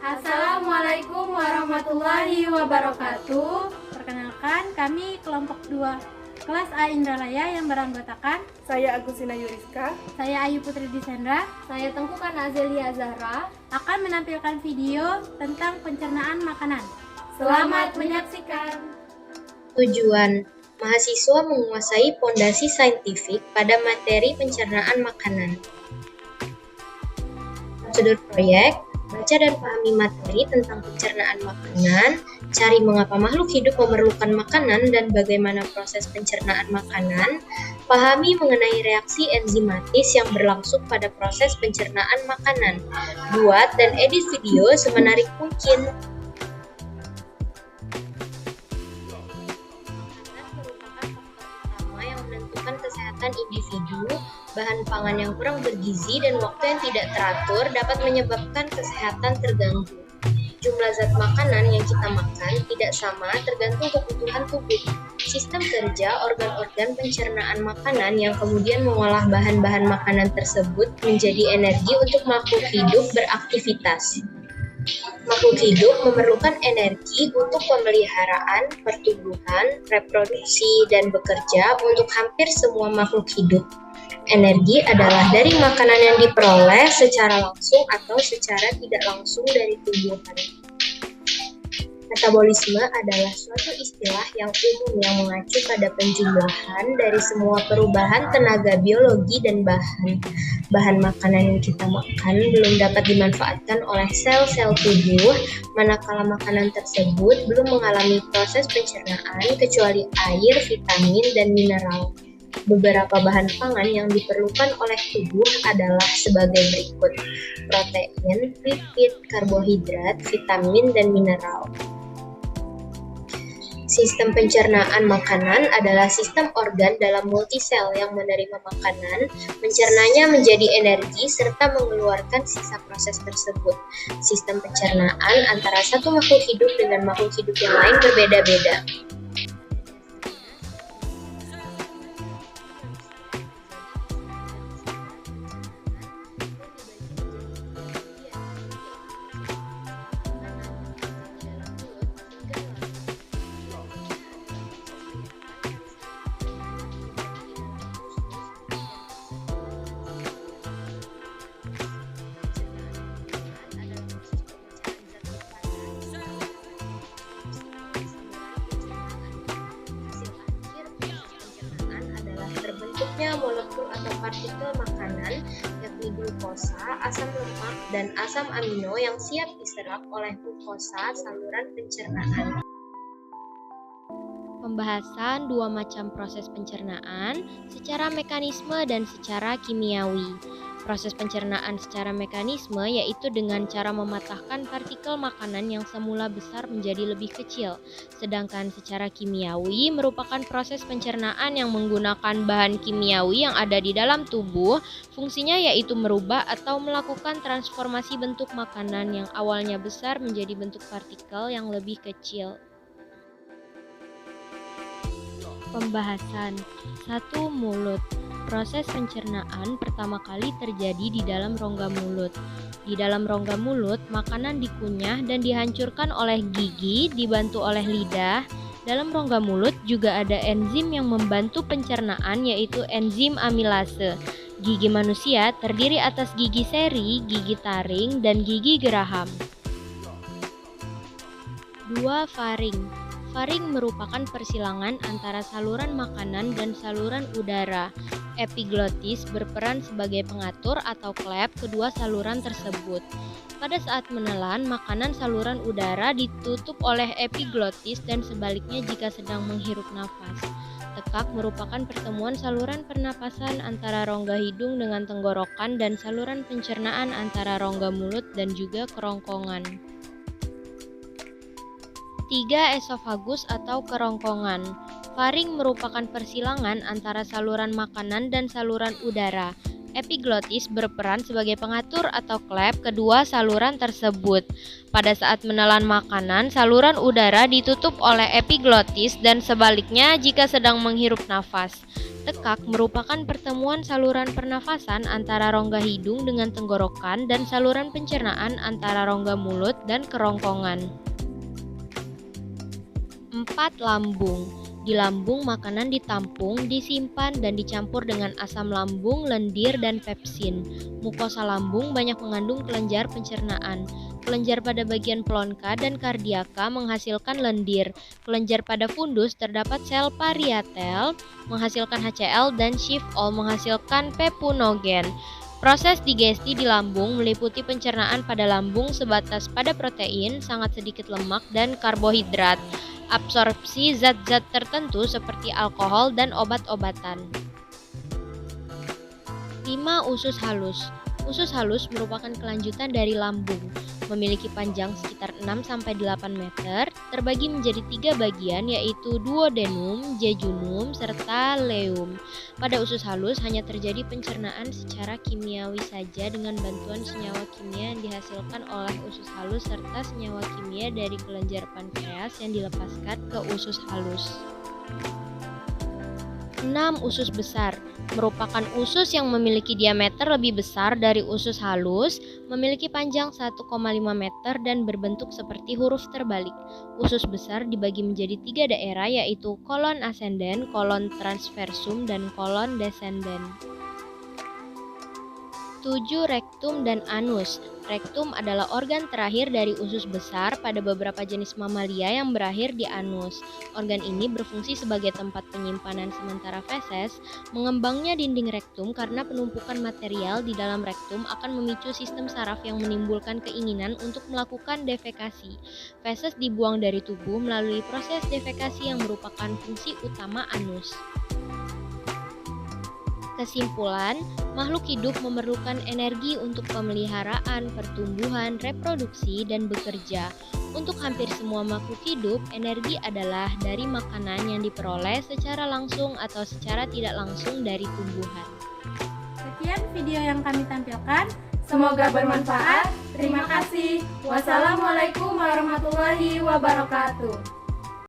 Assalamualaikum warahmatullahi wabarakatuh. Perkenalkan, kami kelompok 2 kelas A Indralaya yang beranggotakan Saya Agustina Yuriska, saya Ayu Putri Disendra, saya Tengkukan Azelia Zahra akan menampilkan video tentang pencernaan makanan. Selamat menyaksikan. Tujuan mahasiswa menguasai fondasi saintifik pada materi pencernaan makanan. Prosedur proyek: baca dan pahami materi tentang pencernaan makanan, cari mengapa makhluk hidup memerlukan makanan dan bagaimana proses pencernaan makanan, pahami mengenai reaksi enzimatis yang berlangsung pada proses pencernaan makanan. Buat dan edit video semenarik mungkin. Kesehatan individu, bahan pangan yang kurang bergizi dan waktu yang tidak teratur dapat menyebabkan kesehatan terganggu. Jumlah zat makanan yang kita makan tidak sama tergantung kebutuhan tubuh. Sistem kerja organ-organ pencernaan makanan yang kemudian mengolah bahan-bahan makanan tersebut menjadi energi untuk makhluk hidup beraktivitas. Makhluk hidup memerlukan energi untuk pemeliharaan, pertumbuhan, reproduksi, dan bekerja untuk hampir semua makhluk hidup. Energi adalah dari makanan yang diperoleh secara langsung atau secara tidak langsung dari tumbuhan. Metabolisme adalah suatu istilah yang umum yang mengacu pada penjumlahan dari semua perubahan tenaga biologi dan bahan makanan yang kita makan belum dapat dimanfaatkan oleh sel-sel tubuh manakala makanan tersebut belum mengalami proses pencernaan kecuali air, vitamin, dan mineral. Beberapa bahan pangan yang diperlukan oleh tubuh adalah sebagai berikut: protein, lipid, karbohidrat, vitamin, dan mineral. Sistem pencernaan makanan adalah sistem organ dalam multisel yang menerima makanan, mencernanya menjadi energi, serta mengeluarkan sisa proses tersebut. Sistem pencernaan antara satu makhluk hidup dengan makhluk hidup yang lain berbeda-beda. Terbentuknya molekul atau partikel makanan, yakni glukosa, asam lemak, dan asam amino yang siap diserap oleh mukosa saluran pencernaan. Pembahasan dua macam proses pencernaan secara mekanisme dan secara kimiawi. Proses pencernaan secara mekanisme yaitu dengan cara mematahkan partikel makanan yang semula besar menjadi lebih kecil. Sedangkan secara kimiawi merupakan proses pencernaan yang menggunakan bahan kimiawi yang ada di dalam tubuh. Fungsinya yaitu merubah atau melakukan transformasi bentuk makanan yang awalnya besar menjadi bentuk partikel yang lebih kecil. Pembahasan 1. Mulut. Proses pencernaan pertama kali terjadi di dalam rongga mulut. Di dalam rongga mulut, makanan dikunyah dan dihancurkan oleh gigi dibantu oleh lidah. Dalam rongga mulut juga ada enzim yang membantu pencernaan yaitu enzim amilase. Gigi manusia terdiri atas gigi seri, gigi taring, dan gigi geraham. 2. Faring. Faring merupakan persilangan antara saluran makanan dan saluran udara. Epiglotis berperan sebagai pengatur atau klep kedua saluran tersebut. Pada saat menelan, makanan saluran udara ditutup oleh epiglotis dan sebaliknya jika sedang menghirup nafas. Tekak merupakan pertemuan saluran pernapasan antara rongga hidung dengan tenggorokan dan saluran pencernaan antara rongga mulut dan juga kerongkongan. 3. Esofagus atau kerongkongan. Faring merupakan persilangan antara saluran makanan dan saluran udara. Epiglotis berperan sebagai pengatur atau klep kedua saluran tersebut. Pada saat menelan makanan, saluran udara ditutup oleh epiglotis dan sebaliknya jika sedang menghirup nafas. Tekak merupakan pertemuan saluran pernafasan antara rongga hidung dengan tenggorokan dan saluran pencernaan antara rongga mulut dan kerongkongan. 4. Lambung. Di lambung makanan ditampung, disimpan, dan dicampur dengan asam lambung, lendir, dan pepsin. Mukosa lambung banyak mengandung kelenjar pencernaan. Kelenjar pada bagian pelonka dan kardiaka menghasilkan lendir. Kelenjar pada fundus terdapat sel parietal menghasilkan HCl dan Schiphol menghasilkan pepunogen. Proses digesti di lambung meliputi pencernaan pada lambung sebatas pada protein, sangat sedikit lemak, dan karbohidrat. Absorpsi zat-zat tertentu seperti alkohol dan obat-obatan. 5. Usus halus. Usus halus merupakan kelanjutan dari lambung. Memiliki panjang sekitar 6-8 meter, terbagi menjadi 3 bagian yaitu duodenum, jejunum, serta leum. Pada usus halus hanya terjadi pencernaan secara kimiawi saja dengan bantuan senyawa kimia yang dihasilkan oleh usus halus serta senyawa kimia dari kelenjar pankreas yang dilepaskan ke usus halus. 6. Usus besar merupakan usus yang memiliki diameter lebih besar dari usus halus, memiliki panjang 1,5 meter dan berbentuk seperti huruf terbalik. Usus besar dibagi menjadi 3 daerah yaitu kolon ascendens, kolon transversum, dan kolon descendens. 7. Rektum dan anus. Rektum adalah organ terakhir dari usus besar pada beberapa jenis mamalia yang berakhir di anus. Organ ini berfungsi sebagai tempat penyimpanan sementara feses. Mengembangnya dinding rektum karena penumpukan material di dalam rektum akan memicu sistem saraf yang menimbulkan keinginan untuk melakukan defekasi. Feses dibuang dari tubuh melalui proses defekasi yang merupakan fungsi utama anus. Kesimpulan, makhluk hidup memerlukan energi untuk pemeliharaan, pertumbuhan, reproduksi, dan bekerja. Untuk hampir semua makhluk hidup, energi adalah dari makanan yang diperoleh secara langsung atau secara tidak langsung dari tumbuhan. Sekian video yang kami tampilkan. Semoga bermanfaat. Terima kasih. Wassalamualaikum warahmatullahi wabarakatuh.